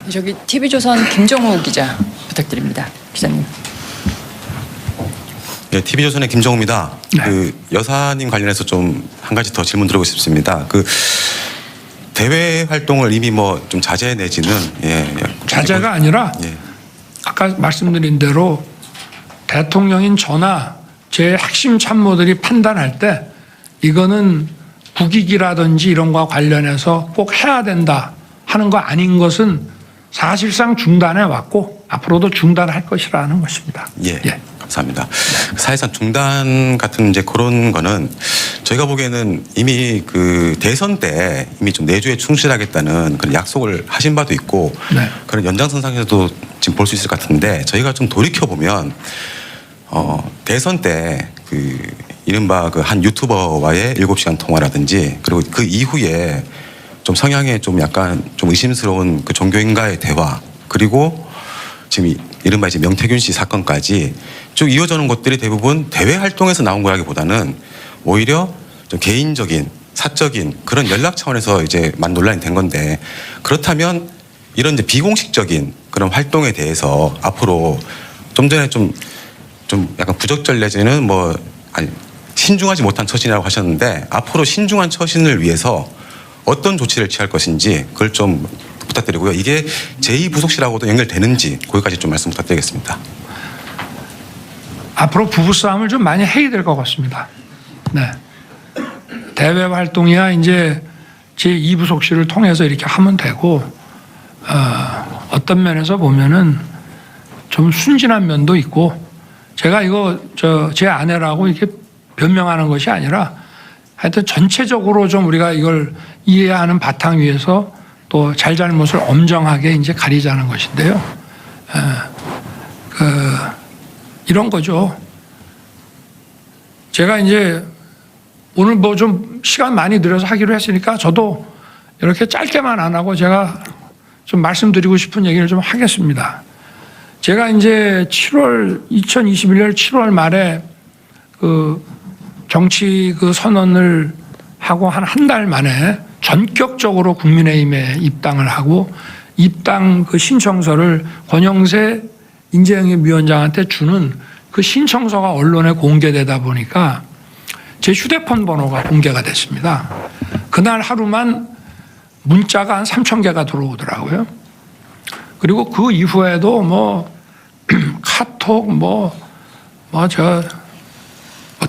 저기 TV조선 김정우 기자 부탁드립니다. 기자님. 네, TV조선의 김정우입니다. 네. 그 여사님 관련해서 좀 한 가지 더 질문 드리고 싶습니다. 그 대외 활동을 이미 뭐 좀 자제 내지는 자제가 아니라 예. 아까 말씀드린 대로 대통령인 저나 제 핵심 참모들이 판단할 때 이거는 국익이라든지 이런 거와 관련해서 꼭 해야 된다 하는 거 아닌 것은 사실상 중단해 왔고 앞으로도 중단할 것이라는 것입니다. 예. 감사합니다. 사실상 중단 같은 이제 그런 거는 저희가 보기에는 이미 그 대선 때 이미 좀 내주에 충실하겠다는 그런 약속을 하신 바도 있고 네. 그런 연장선상에서도 지금 볼 수 있을 것 같은데 저희가 좀 돌이켜 보면 대선 때 그 이른바 그 한 유튜버와의 7시간 통화라든지 그리고 그 이후에 좀 성향에 좀 약간 좀 의심스러운 그 종교인과의 대화 그리고 지금 이른바 이제 명태균 씨 사건까지 쭉 이어져는 것들이 대부분 대외 활동에서 나온 거라기보다는 오히려 좀 개인적인 사적인 그런 연락 차원에서 이제 만 논란이 된 건데 그렇다면 이런 이제 비공식적인 그런 활동에 대해서 앞으로 좀 전에 좀 약간 부적절 내지는 뭐 아니 신중하지 못한 처신이라고 하셨는데 앞으로 신중한 처신을 위해서 어떤 조치를 취할 것인지 그걸 좀 부탁드리고요. 이게 제2부속실하고도 연결되는지 거기까지 좀 말씀 부탁드리겠습니다. 앞으로 부부싸움을 좀 많이 해야 될 것 같습니다. 네. 대외 활동이야 이제 제2부속실을 통해서 이렇게 하면 되고 어떤 면에서 보면은 좀 순진한 면도 있고 제가 이거 제 아내라고 이렇게 변명하는 것이 아니라 하여튼 전체적으로 좀 우리가 이걸 이해하는 바탕 위에서 또 잘잘못을 엄정하게 이제 가리자는 것인데요. 이런 거죠. 제가 이제 오늘 뭐 좀 시간 많이 들여서 하기로 했으니까 저도 이렇게 짧게만 안 하고 제가 좀 말씀드리고 싶은 얘기를 좀 하겠습니다. 제가 이제 2021년 7월 말에 그 정치 그 선언을 하고 한 달 만에 전격적으로 국민의힘에 입당을 하고 입당 그 신청서를 권영세 인재영입위원장한테 주는 그 신청서가 언론에 공개되다 보니까 제 휴대폰 번호가 공개가 됐습니다. 그날 하루만 문자가 한 3,000개가 들어오더라고요. 그리고 그 이후에도 뭐 카톡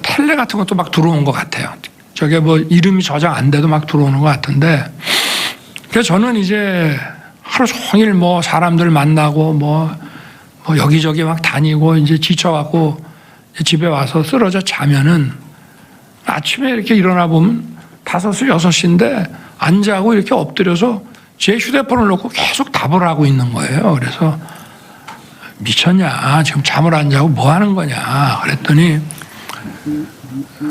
텔레 같은 것도 막 들어온 것 같아요. 저게 뭐 이름이 저장 안 돼도 막 들어오는 것 같은데 그래서 저는 이제 하루 종일 뭐 사람들 만나고 뭐 여기저기 막 다니고 이제 지쳐갖고 집에 와서 쓰러져 자면은 아침에 이렇게 일어나 보면 5시, 6시인데 안 자고 이렇게 엎드려서 제 휴대폰을 놓고 계속 답을 하고 있는 거예요. 그래서 미쳤냐? 지금 잠을 안 자고 뭐 하는 거냐? 그랬더니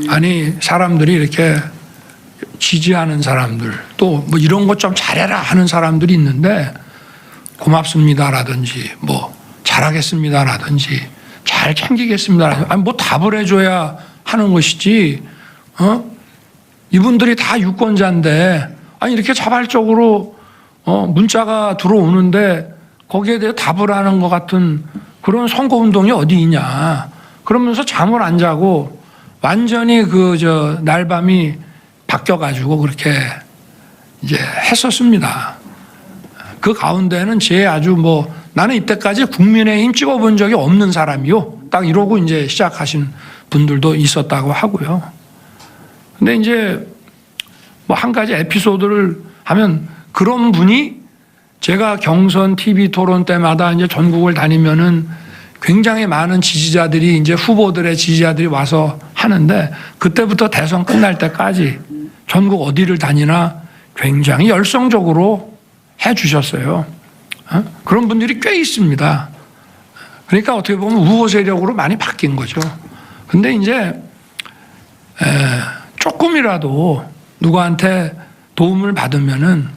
아니 사람들이 이렇게 지지하는 사람들 또 뭐 이런 것 좀 잘해라 하는 사람들이 있는데 고맙습니다라든지 뭐 잘하겠습니다라든지 잘 챙기겠습니다라든지 아니 뭐 답을 해줘야 하는 것이지 이분들이 다 유권자인데 아니 이렇게 자발적으로 문자가 들어오는데 거기에 대해 답을 하는 것 같은 그런 선거운동이 어디 있냐 그러면서 잠을 안 자고 완전히 날밤이 바뀌어가지고 그렇게 이제 했었습니다. 그 가운데는 아주 나는 이때까지 국민의힘 찍어본 적이 없는 사람이요. 딱 이러고 이제 시작하신 분들도 있었다고 하고요. 근데 이제 한 가지 에피소드를 하면 그런 분이 제가 경선 TV 토론 때마다 이제 전국을 다니면은 굉장히 많은 지지자들이 이제 후보들의 지지자들이 와서 하는데 그때부터 대선 끝날 때까지 전국 어디를 다니나 굉장히 열성적으로 해 주셨어요. 그런 분들이 꽤 있습니다. 그러니까 어떻게 보면 우호 세력으로 많이 바뀐 거죠. 근데 이제 조금이라도 누구한테 도움을 받으면은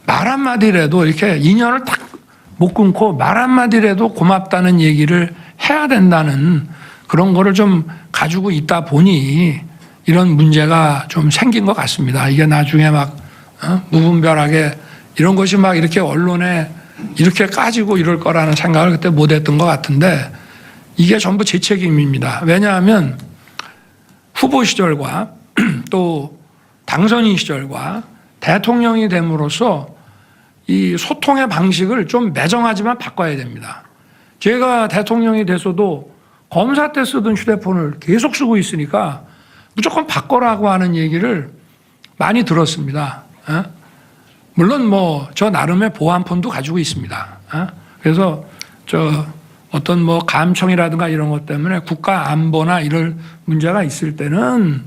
말 한마디라도 이렇게 인연을 딱 못 끊고 말 한마디라도 고맙다는 얘기를 해야 된다는 그런 거를 좀 가지고 있다 보니 이런 문제가 좀 생긴 것 같습니다. 이게 나중에 막 무분별하게 이런 것이 막 이렇게 언론에 이렇게 까지고 이럴 거라는 생각을 그때 못 했던 것 같은데 이게 전부 제 책임입니다. 왜냐하면 후보 시절과 또 당선인 시절과 대통령이 됨으로써 이 소통의 방식을 좀 매정하지만 바꿔야 됩니다. 제가 대통령이 돼서도 검사 때 쓰던 휴대폰을 계속 쓰고 있으니까 무조건 바꿔라고 하는 얘기를 많이 들었습니다. 물론 뭐 저 나름의 보안폰도 가지고 있습니다. 그래서 저 어떤 뭐 감청이라든가 이런 것 때문에 국가 안보나 이럴 문제가 있을 때는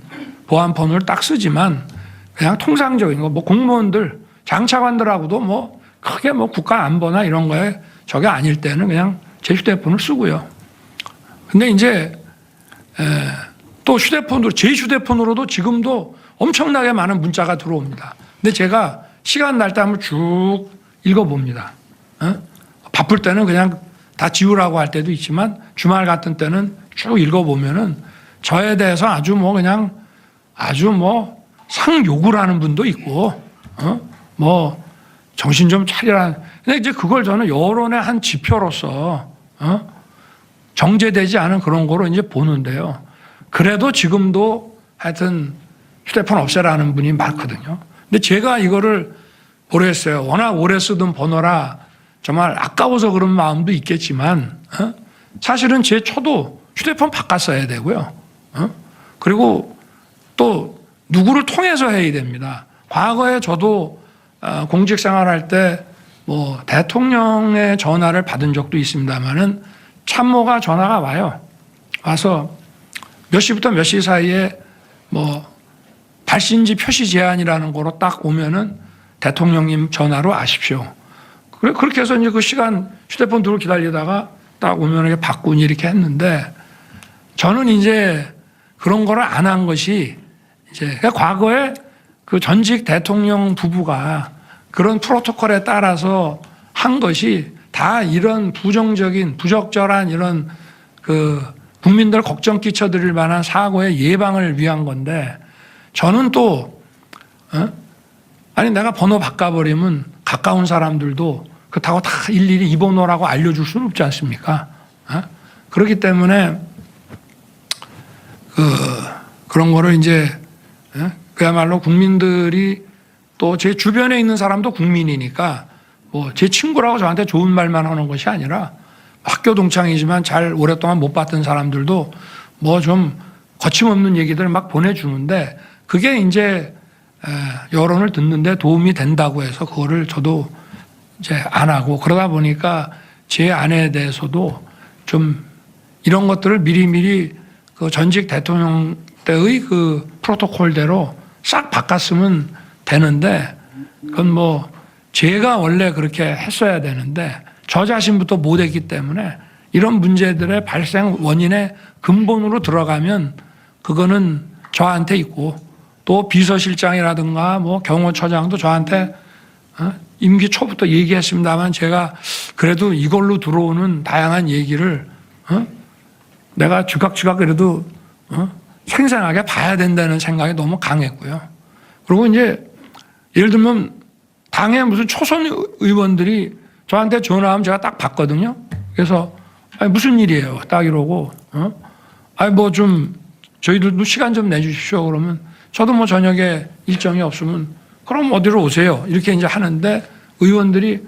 보안폰을 딱 쓰지만 그냥 통상적인 거 뭐 공무원들 장차관들하고도 뭐 크게 뭐 국가 안보나 이런 거에 저게 아닐 때는 그냥 제 휴대폰을 쓰고요. 근데 이제 또 휴대폰으로 제 휴대폰으로도 지금도 엄청나게 많은 문자가 들어옵니다. 근데 제가 시간 날 때 한번 쭉 읽어봅니다. 바쁠 때는 그냥 다 지우라고 할 때도 있지만 주말 같은 때는 쭉 읽어보면은 저에 대해서 아주 뭐 그냥 아주 뭐 상욕을 하는 분도 있고, 뭐 정신 좀 차리라. 근데 이제 그걸 저는 여론의 한 지표로서, 정제되지 않은 그런 거로 이제 보는데요. 그래도 지금도 하여튼 휴대폰 없애라는 분이 많거든요. 근데 제가 이거를 모르겠어요. 워낙 오래 쓰던 번호라 정말 아까워서 그런 마음도 있겠지만, 사실은 제 초도 휴대폰 바꿨어야 되고요. 그리고 또 누구를 통해서 해야 됩니다. 과거에 저도 공직 생활할 때 뭐 대통령의 전화를 받은 적도 있습니다만은 참모가 전화가 와요. 와서 몇 시부터 몇 시 사이에 뭐 발신지 표시 제한이라는 거로 딱 오면은 대통령님 전화로 아십시오. 그렇게 해서 이제 그 시간 휴대폰 들고 기다리다가 딱 오면 이렇게 바꾸니 이렇게 했는데 저는 이제 그런 거를 안 한 것이 이제 과거에 그 전직 대통령 부부가 그런 프로토콜에 따라서 한 것이 다 이런 부정적인 부적절한 이런 그 국민들 걱정 끼쳐드릴 만한 사고의 예방을 위한 건데 저는 또 아니 내가 번호 바꿔버리면 가까운 사람들도 그렇다고 다 일일이 이 번호라고 알려줄 수는 없지 않습니까? 그렇기 때문에 그런 거를 이제 그야말로 국민들이 또 제 주변에 있는 사람도 국민이니까 뭐 제 친구라고 저한테 좋은 말만 하는 것이 아니라 학교 동창이지만 잘 오랫동안 못 봤던 사람들도 뭐 좀 거침없는 얘기들을 막 보내주는데 그게 이제 여론을 듣는데 도움이 된다고 해서 그거를 저도 이제 안 하고 그러다 보니까 제 아내에 대해서도 좀 이런 것들을 미리미리 그 전직 대통령 때의 그 프로토콜대로 싹 바꿨으면 되는데 그건 뭐 제가 원래 그렇게 했어야 되는데 저 자신부터 못했기 때문에 이런 문제들의 발생 원인의 근본으로 들어가면 그거는 저한테 있고 또 비서실장이라든가 뭐 경호처장도 저한테 임기 초부터 얘기했습니다만 제가 그래도 이걸로 들어오는 다양한 얘기를 내가 주각주각 그래도 생생하게 봐야 된다는 생각이 너무 강했고요. 그리고 이제 예를 들면 당의 무슨 초선 의원들이 저한테 전화하면 제가 딱 받거든요. 그래서 아니 무슨 일이에요? 딱 이러고 아니 뭐 좀 저희들도 시간 좀 내주십시오. 그러면 저도 뭐 저녁에 일정이 없으면 그럼 어디로 오세요? 이렇게 이제 하는데 의원들이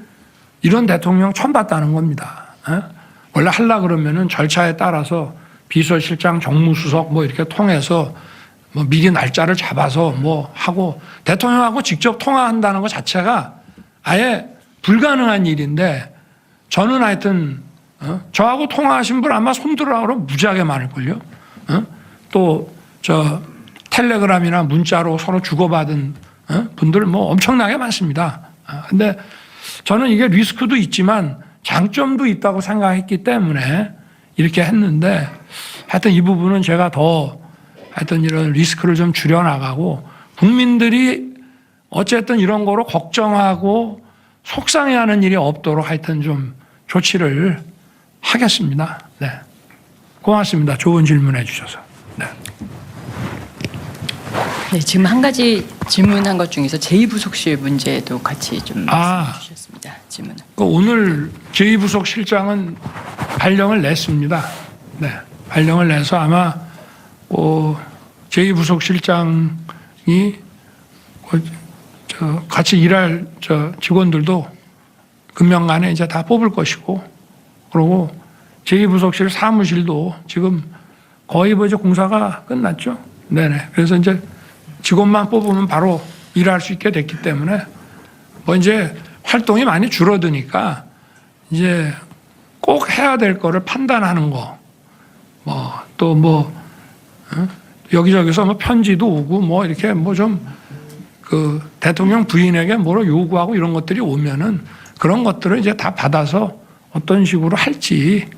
이런 대통령 처음 봤다는 겁니다. 원래 하려고 그러면은 절차에 따라서 비서실장, 정무수석 뭐 이렇게 통해서 뭐 미리 날짜를 잡아서 뭐 하고 대통령하고 직접 통화한다는 것 자체가 아예 불가능한 일인데 저는 하여튼 저하고 통화하신 분 아마 손들으라고 그러면 무지하게 많을걸요. 또 저 텔레그램이나 문자로 서로 주고받은 분들 뭐 엄청나게 많습니다. 근데 저는 이게 리스크도 있지만 장점도 있다고 생각했기 때문에 이렇게 했는데 하여튼 이 부분은 제가 더 하여튼 이런 리스크를 좀 줄여나가고 국민들이 어쨌든 이런 거로 걱정하고 속상해하는 일이 없도록 하여튼 좀 조치를 하겠습니다. 네. 고맙습니다. 좋은 질문해 주셔서. 네. 네, 지금 한 가지 질문한 것 중에서 제2부속실 문제도 같이 좀 말씀해 주셨습니다. 질문. 오늘 제2부속실장은 발령을 냈습니다. 네, 발령을 내서 아마 제2부속실장이 같이 일할 직원들도 금년간에 이제 다 뽑을 것이고, 그리고 제2부속실 사무실도 지금 거의 이제 공사가 끝났죠. 네네. 그래서 이제 직원만 뽑으면 바로 일할 수 있게 됐기 때문에 이제 활동이 많이 줄어드니까 이제 꼭 해야 될 거를 판단하는 거, 여기저기서 편지도 오고 이렇게 좀 대통령 부인에게 뭐로 요구하고 이런 것들이 오면은 그런 것들을 이제 다 받아서 어떤 식으로 할지,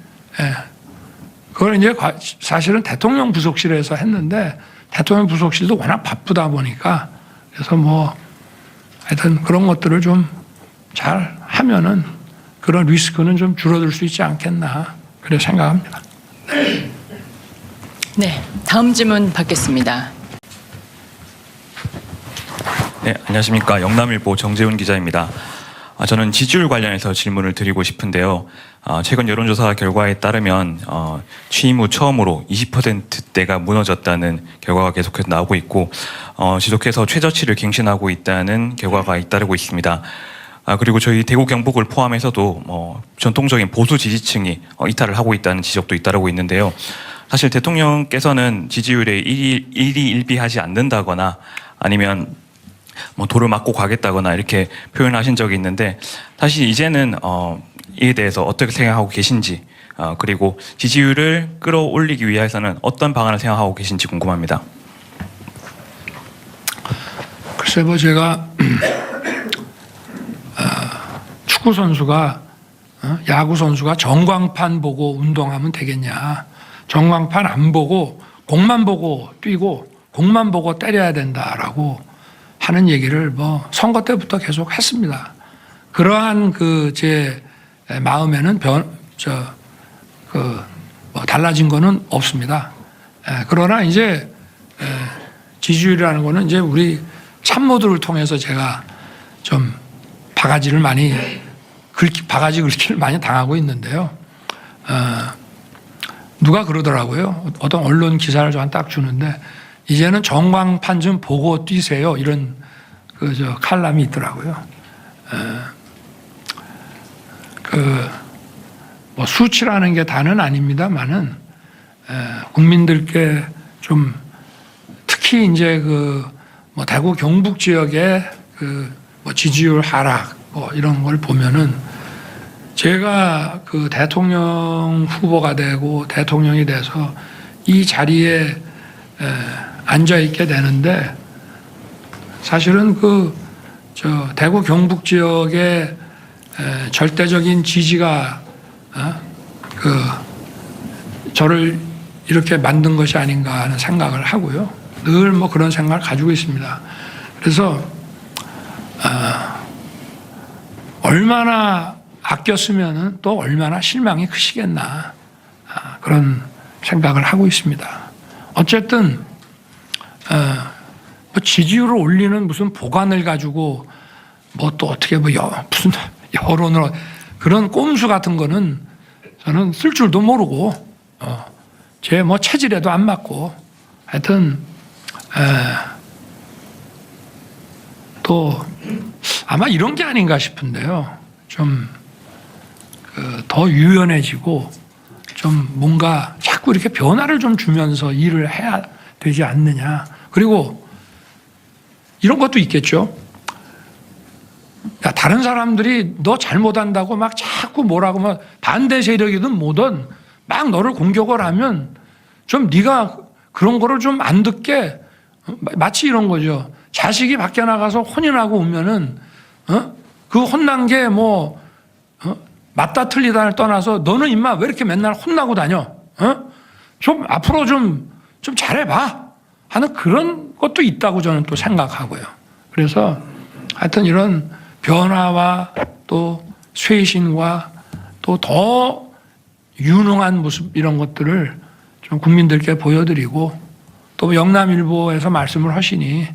그걸 이제 사실은 대통령 부속실에서 했는데 대통령 부속실도 워낙 바쁘다 보니까 그래서 하여튼 그런 것들을 좀 잘 하면은 그런 리스크는 좀 줄어들 수 있지 않겠나 그렇게 생각합니다. 네, 다음 질문 받겠습니다. 네, 안녕하십니까. 영남일보 정재훈 기자입니다. 저는 지지율 관련해서 질문을 드리고 싶은데요. 최근 여론조사 결과에 따르면 취임 후 처음으로 20%대가 무너졌다는 결과가 계속해서 나오고 있고 지속해서 최저치를 갱신하고 있다는 결과가 잇따르고 있습니다. 그리고 저희 대구 경북을 포함해서도 전통적인 보수 지지층이 이탈을 하고 있다는 지적도 잇따르고 있는데요. 사실 대통령께서는 지지율에 일희일비하지 않는다거나 아니면 도를 맞고 가겠다거나 이렇게 표현하신 적이 있는데 사실 이제는 이에 대해서 어떻게 생각하고 계신지 그리고 지지율을 끌어올리기 위해서는 어떤 방안을 생각하고 계신지 궁금합니다. 글쎄 제가 축구 선수가 야구 선수가 전광판 보고 운동하면 되겠냐? 전광판 안 보고 공만 보고 뛰고 공만 보고 때려야 된다라고 하는 얘기를 선거 때부터 계속 했습니다. 그러한 제 마음에는 달라진 거는 없습니다. 그러나 이제 지지율이라는 거는 이제 우리 참모들을 통해서 제가 좀 바가지 긁기를 많이 당하고 있는데요. 누가 그러더라고요. 어떤 언론 기사를 저한테 딱 주는데 이제는 전광판 좀 보고 뛰세요. 이런 칼럼이 있더라고요. 수치라는 게 다는 아닙니다만은 국민들께 좀 특히 이제 대구 경북 지역의 지지율 하락 이런 걸 보면은 제가 대통령 후보가 되고 대통령이 돼서 이 자리에 앉아 있게 되는데 사실은 대구 경북 지역의 절대적인 지지가 저를 이렇게 만든 것이 아닌가 하는 생각을 하고요. 늘 그런 생각을 가지고 있습니다. 그래서 얼마나 아꼈으면은 또 얼마나 실망이 크시겠나 그런 생각을 하고 있습니다. 어쨌든 지지율을 올리는 무슨 보관을 가지고 또 어떻게 무슨 여론으로 그런 꼼수 같은 거는 저는 쓸 줄도 모르고 제 체질에도 안 맞고 하여튼 또 아마 이런 게 아닌가 싶은데요. 좀 더 유연해지고 좀 뭔가 자꾸 이렇게 변화를 좀 주면서 일을 해야 되지 않느냐. 그리고 이런 것도 있겠죠. 다른 사람들이 너 잘못한다고 자꾸 뭐라고 반대 세력이든 뭐든 막 너를 공격을 하면 좀 네가 그런 거를 좀 안 듣게 마치 이런 거죠. 자식이 밖에 나가서 혼인하고 오면은 그 혼난 게 맞다 틀리다를 떠나서 너는 임마 왜 이렇게 맨날 혼나고 다녀? 좀 앞으로 좀 잘해봐 하는 그런 것도 있다고 저는 또 생각하고요. 그래서 하여튼 이런 변화와 또 쇄신과 또 더 유능한 모습 이런 것들을 좀 국민들께 보여드리고 또 영남일보에서 말씀을 하시니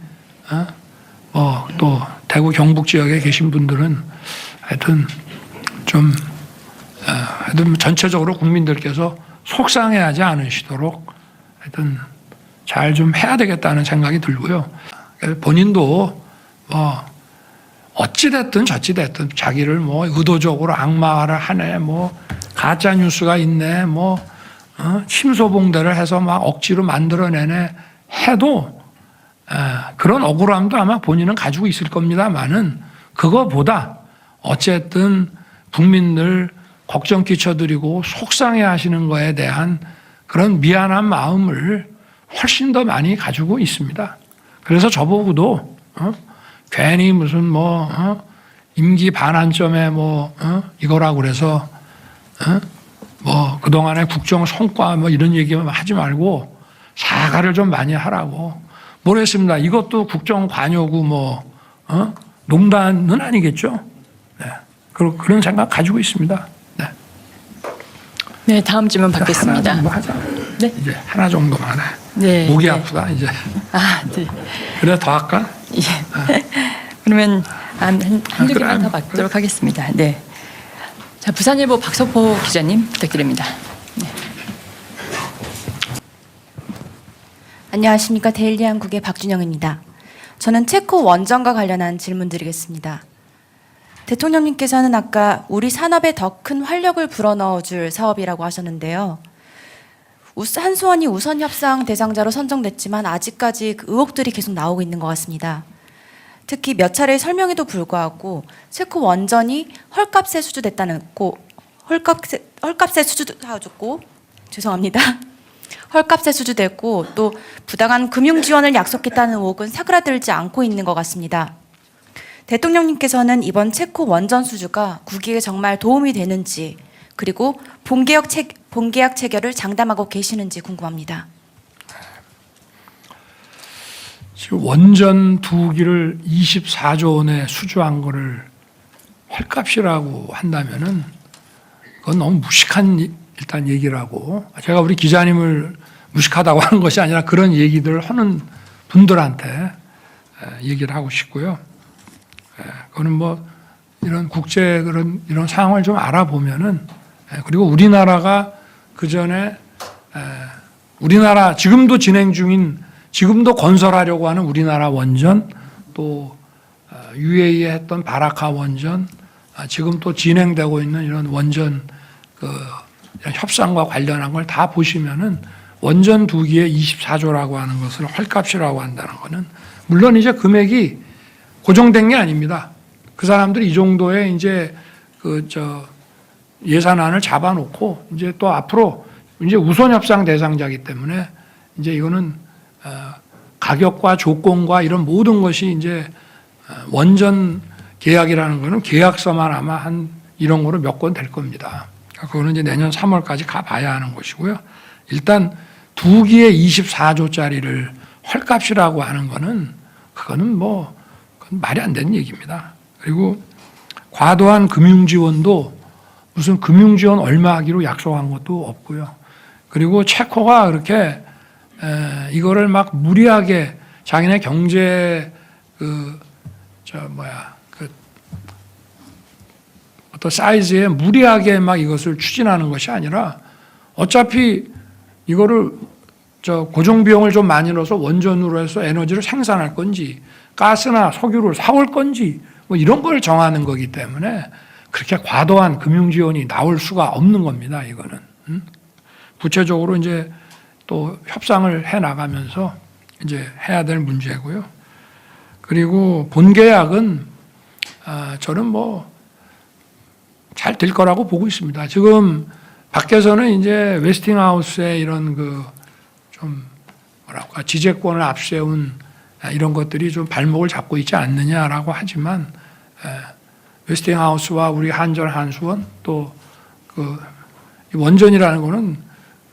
뭐 또 대구 경북 지역에 계신 분들은 하여튼 좀 하여튼 전체적으로 국민들께서 속상해하지 않으시도록 하여튼 잘 좀 해야 되겠다는 생각이 들고요. 본인도 뭐 어찌 됐든 저찌 됐든 자기를 뭐 의도적으로 악마화를 하네, 뭐 가짜 뉴스가 있네, 뭐 침소봉대를 해서 막 억지로 만들어내네 해도 그런 억울함도 아마 본인은 가지고 있을 겁니다만은 그거보다 어쨌든 국민들 걱정 끼쳐드리고 속상해 하시는 거에 대한 그런 미안한 마음을 훨씬 더 많이 가지고 있습니다. 그래서 저보고도 괜히 무슨 뭐 임기 반환점에 뭐 이거라고 그래서 뭐 그동안의 국정 성과 뭐 이런 얘기만 하지 말고 사과를 좀 많이 하라고 모르겠습니다. 이것도 국정 관여구 뭐 농단은 아니겠죠? 네. 그런 생각 가지고 있습니다. 네. 네, 다음 질문 받겠습니다. 하나 정도 하자. 네. 이제 하나 정도만 해. 네. 목이 네. 아프다 이제. 아, 네. 그래 더 할까? 예. 그러면 한두 그래, 개만 더 받도록 하겠습니다. 네. 자, 부산일보 박석호 기자님 부탁드립니다. 네. 안녕하십니까. 데일리 한국의 박준영입니다. 저는 체코 원전과 관련한 질문 드리겠습니다. 대통령님께서는 아까 우리 산업에 더 큰 활력을 불어넣어줄 사업이라고 하셨는데요. 한수원이 우선 협상 대상자로 선정됐지만 아직까지 그 의혹들이 계속 나오고 있는 것 같습니다. 특히 몇 차례 설명에도 불구하고 체코 원전이 헐값에 수주됐다는 헐값에 수주하였고 죄송합니다. 헐값에 수주됐고 또 부당한 금융 지원을 약속했다는 의혹은 사그라들지 않고 있는 것 같습니다. 대통령님께서는 이번 체코 원전 수주가 국익에 정말 도움이 되는지 그리고 본계약 체결을 장담하고 계시는지 궁금합니다. 지금 원전 2기를 24조 원에 수주한 거를 헐값이라고 한다면은 그건 너무 무식한 일단 얘기라고, 제가 우리 기자님을 무식하다고 하는 것이 아니라 그런 얘기들을 하는 분들한테 얘기를 하고 싶고요. 그거는 뭐 이런 국제 이런 상황을 좀 알아보면은, 그리고 우리나라가 그 전에 우리나라 지금도 진행 중인, 지금도 건설하려고 하는 우리나라 원전, 또 UAE에 했던 바라카 원전, 지금 또 진행되고 있는 이런 원전 이런 협상과 관련한 걸 다 보시면은 원전 2기에 24조라고 하는 것을 헐값이라고 한다는 거는 물론 이제 금액이 고정된 게 아닙니다. 그 사람들이 이 정도의 이제 예산안을 잡아놓고 이제 또 앞으로 이제 우선 협상 대상자이기 때문에 이제 이거는 가격과 조건과 이런 모든 것이 이제 원전 계약이라는 거는 계약서만 아마 한 이런 거로 몇 건 될 겁니다. 그거는 이제 내년 3월까지 가봐야 하는 것이고요. 일단 2기에 24조짜리를 헐값이라고 하는 거는 그거는 뭐 그건 말이 안 되는 얘기입니다. 그리고 과도한 금융 지원도 무슨 금융 지원 얼마 하기로 약속한 것도 없고요. 그리고 체코가 그렇게 이거를 막 무리하게 자기네 경제 어떤 사이즈에 무리하게 막 이것을 추진하는 것이 아니라 어차피 이거를 고정 비용을 좀 많이 넣어서 원전으로 해서 에너지를 생산할 건지 가스나 석유를 사올 건지 뭐 이런 걸 정하는 거기 때문에 그렇게 과도한 금융 지원이 나올 수가 없는 겁니다. 이거는 구체적으로 이제 또 협상을 해 나가면서 이제 해야 될 문제고요. 그리고 본 계약은 저는 뭐 잘 될 거라고 보고 있습니다. 지금 밖에서는 이제 웨스팅하우스의 이런 좀 뭐랄까 지재권을 앞세운 이런 것들이 좀 발목을 잡고 있지 않느냐라고 하지만 웨스팅하우스와 우리 한전한수원 또 원전이라는 거는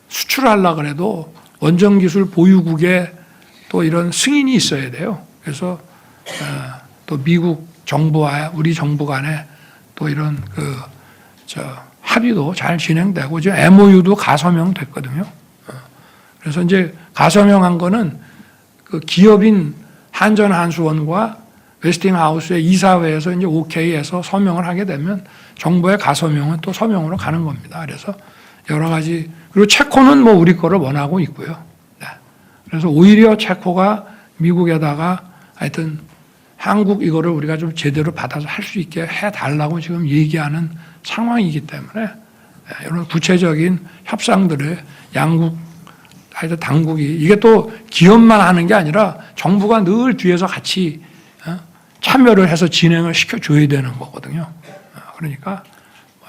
수출하려고 해도 원전기술 보유국에 또 이런 승인이 있어야 돼요. 그래서 또 미국 정부와 우리 정부 간에 또 이런 합의도 잘 진행되고 지금 MOU도 가서명됐거든요. 그래서 이제 가서명한 거는 그 기업인 한전한수원과 웨스팅하우스의 이사회에서 이제 오케이해서 서명을 하게 되면 정부의 가서명은 또 서명으로 가는 겁니다. 그래서 여러 가지, 그리고 체코는 뭐 우리 거를 원하고 있고요. 네. 그래서 오히려 체코가 미국에다가 하여튼 한국 이거를 우리가 좀 제대로 받아서 할 수 있게 해달라고 지금 얘기하는 상황이기 때문에 이런 구체적인 협상들을 양국 하여튼 당국이, 이게 또 기업만 하는 게 아니라 정부가 늘 뒤에서 같이 참여를 해서 진행을 시켜줘야 되는 거거든요. 그러니까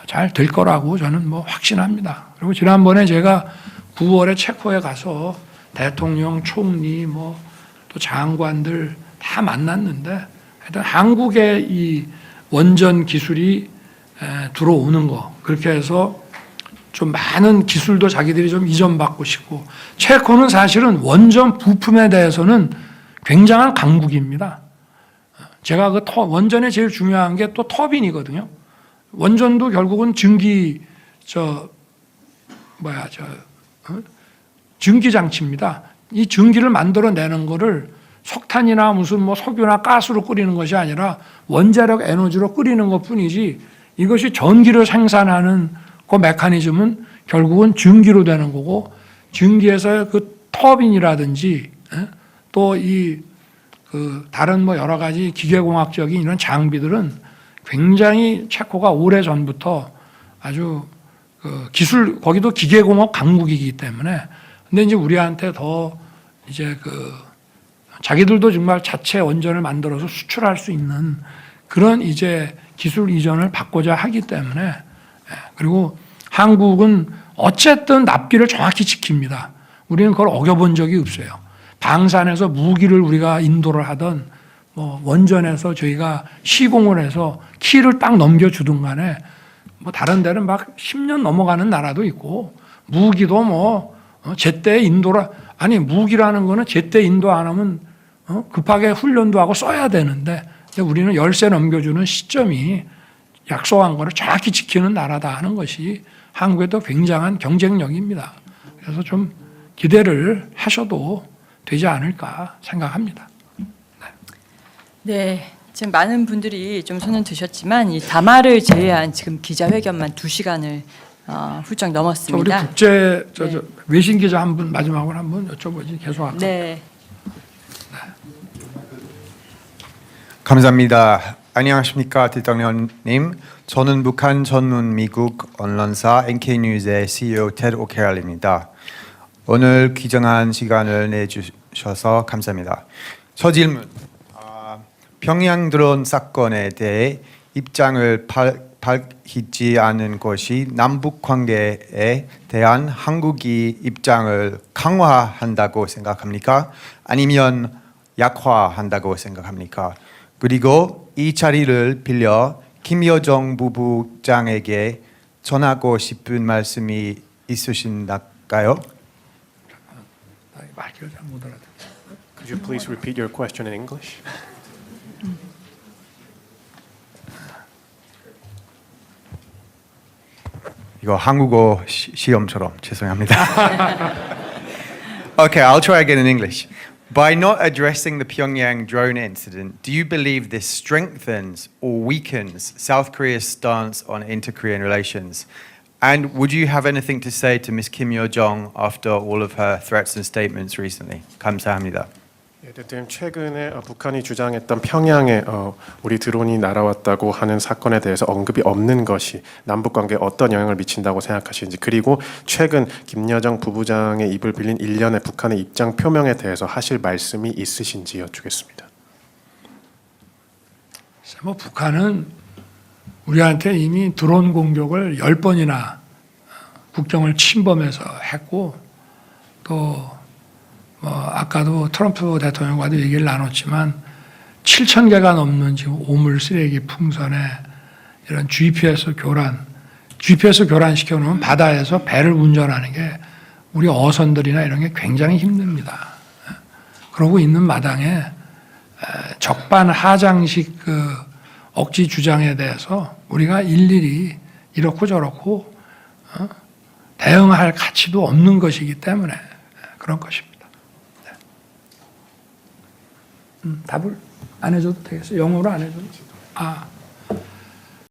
잘 될 거라고 저는 뭐 확신합니다. 그리고 지난번에 제가 9월에 체코에 가서 대통령, 총리, 뭐 또 장관들 다 만났는데 하여튼 한국의 이 원전 기술이 들어오는 거, 그렇게 해서 좀 많은 기술도 자기들이 좀 이전받고 싶고, 체코는 사실은 원전 부품에 대해서는 굉장한 강국입니다. 제가 그 원전에 제일 중요한 게 또 터빈이거든요. 원전도 결국은 증기 장치입니다. 이 증기를 만들어내는 거를 석탄이나 무슨 뭐 석유나 가스로 끓이는 것이 아니라 원자력 에너지로 끓이는 것 뿐이지, 이것이 전기를 생산하는 그 메커니즘은 결국은 증기로 되는 거고, 증기에서 그 터빈이라든지 또 이 그 다른 뭐 여러 가지 기계공학적인 이런 장비들은 굉장히 체코가 오래 전부터 아주 그 기술, 거기도 기계공학 강국이기 때문에, 근데 이제 우리한테 더 이제 그 자기들도 정말 자체 원전을 만들어서 수출할 수 있는 그런 이제 기술 이전을 받고자 하기 때문에, 그리고 한국은 어쨌든 납기를 정확히 지킵니다. 우리는 그걸 어겨본 적이 없어요. 방산에서 무기를 우리가 인도를 하던, 뭐 원전에서 저희가 시공을 해서 키를 딱 넘겨주든 간에, 뭐 다른 데는 막 10년 넘어가는 나라도 있고, 무기도 뭐 제때 인도를, 아니 무기라는 거는 제때 인도 안 하면 급하게 훈련도 하고 써야 되는데, 우리는 열세 넘겨주는 시점이 약속한 거를 정확히 지키는 나라다 하는 것이 한국의 또 굉장한 경쟁력입니다. 그래서 좀 기대를 하셔도 되지 않을까 생각합니다. 네, 지금 많은 분들이 좀 손을 드셨지만 이 담화를 제외한 지금 기자회견만 2시간을 훌쩍 우리 넘었습니다. 국제 외신 기자 한 분 마지막으로 한 분 여쭤보지, 계속 할까요? 네. 감사합니다. 안녕하십니까 대통령님. 저는 북한 전문 미국 언론사 NK뉴스의 CEO 테드 오케럴입니다. 오늘 귀중한 시간을 내주셔서 감사합니다. 첫 질문, 평양 드론 사건에 대해 입장을 밝히지 않은 것이 남북 관계에 대한 한국이 입장을 강화한다고 생각합니까? 아니면 약화한다고 생각합니까? 그리고 이 자리를 빌려 김여정 부부장에게 전하고 싶은 말씀이 있으신가요? 말귀를 잘 못 알아듣. Could you please repeat your question in English? 이거 한국어 시험처럼 죄송합니다. Okay, I'll try again in English. By not addressing the Pyongyang drone incident, do you believe this strengthens or weakens South Korea's stance on inter-Korean relations? And would you have anything to say to Ms. Kim Yo-jong after all of her threats and statements recently? 감사합니다. 예, 대통령 최근에 북한이 주장했던 평양에 우리 드론이 날아왔다고 하는 사건에 대해서 언급이 없는 것이 남북 관계에 어떤 영향을 미친다고 생각하시는지, 그리고 최근 김여정 부부장의 입을 빌린 일련의 북한의 입장 표명에 대해서 하실 말씀이 있으신지 여쭙겠습니다. 뭐 북한은 우리한테 이미 드론 공격을 10번이나 국경을 침범해서 했고, 또 뭐 아까도 트럼프 대통령과도 얘기를 나눴지만 7,000개가 넘는 지금 오물 쓰레기 풍선에 이런 GPS 교란시켜 놓으면 바다에서 배를 운전하는 게 우리 어선들이나 이런 게 굉장히 힘듭니다. 그러고 있는 마당에 적반하장식 그 억지 주장에 대해서 우리가 일일이 이렇고 저렇고 대응할 가치도 없는 것이기 때문에 그런 것입니다. 답을 안 해줘도 되겠어요? 영어로 안 해줘도? 아,